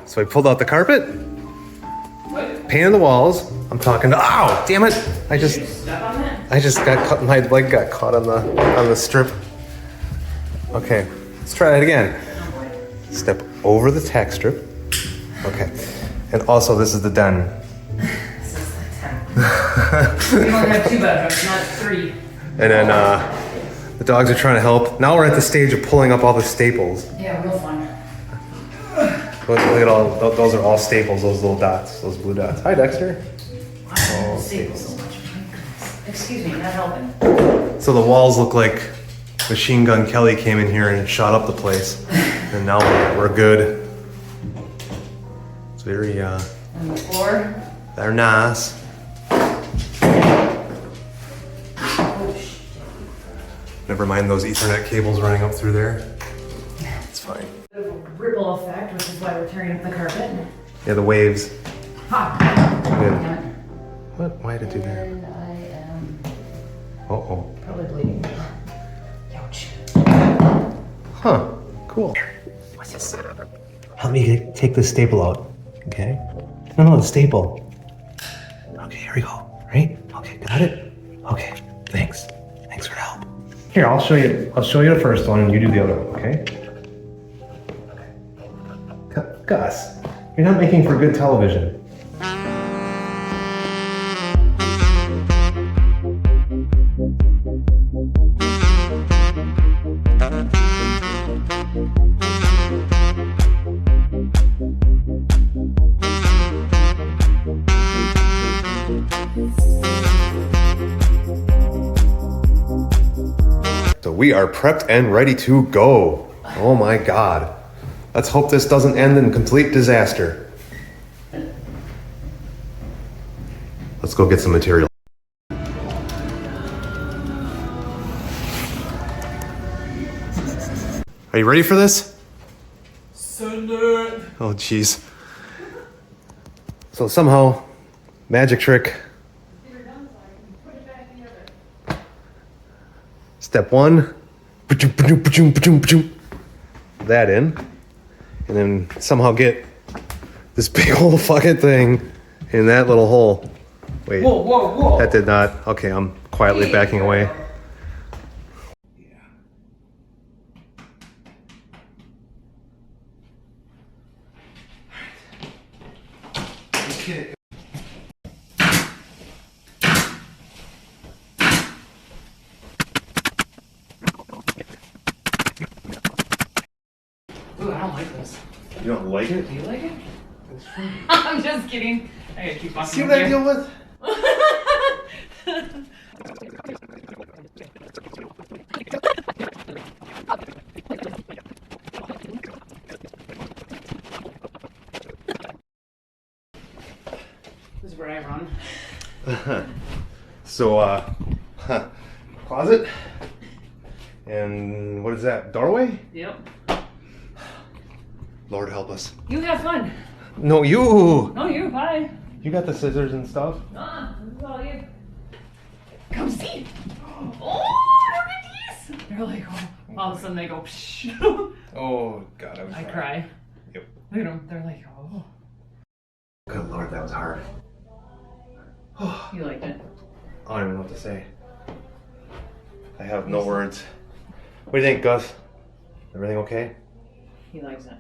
So I pulled out the carpet, painted the walls. I'm talking to, ow, damn it. I just got cut, my leg got caught on the strip. Okay, let's try that again. Step over the tack strip. Okay, and also this is the den. This is the den. We only have 2 bedrooms, not 3. And then the dogs are trying to help. Now we're at the stage of pulling up all the staples. Yeah, real fun. Look at all, those are all staples, those little dots, those blue dots. Hi, Dexter. Oh, staples so much. Excuse me, not helping. So the walls look like Machine Gun Kelly came in here and shot up the place. And now we're good. It's very, And the floor. they're nice. Oh, shit. Never mind those Ethernet cables running up through there. It's fine. Bit of a ripple effect, which is why we're tearing up the carpet. Yeah, the waves. Ha! Good. What? Why did it do that? And I am Uh-oh. probably bleeding. Ouch. Huh. Cool. What's this? Help me take this staple out. Okay? No, the staple. Okay, here we go. Right? Okay, got it? Okay, thanks. Thanks for the help. Here, I'll show you the first one and you do the other one, okay? Gus, you're not making for good television. So we are prepped and ready to go. Oh my God. Let's hope this doesn't end in complete disaster. Let's go get some material. Are you ready for this? Send it. Oh jeez. So somehow, magic trick. Step 1, that in, and then somehow get this big old fucking thing in that little hole. Wait, Whoa. that did not. Okay, I'm quietly backing away. Okay. Ooh, I don't like this. You don't like it? Do you like it? I'm just kidding. I gotta keep walking. See what I deal with? This is where I run. So, closet. And what is that? Doorway? Yep. Lord help us. You have fun. No, you. No, you. Bye. You got the scissors and stuff. This is all you. Come see. Oh, look at these. They're like, oh. All of a sudden they go, psh. Oh God, I cry. Yep. Look at them. They're like, oh. Good Lord, that was hard. You liked it. I don't even know what to say. I have no words. What do you think, Gus? Everything okay? He likes it.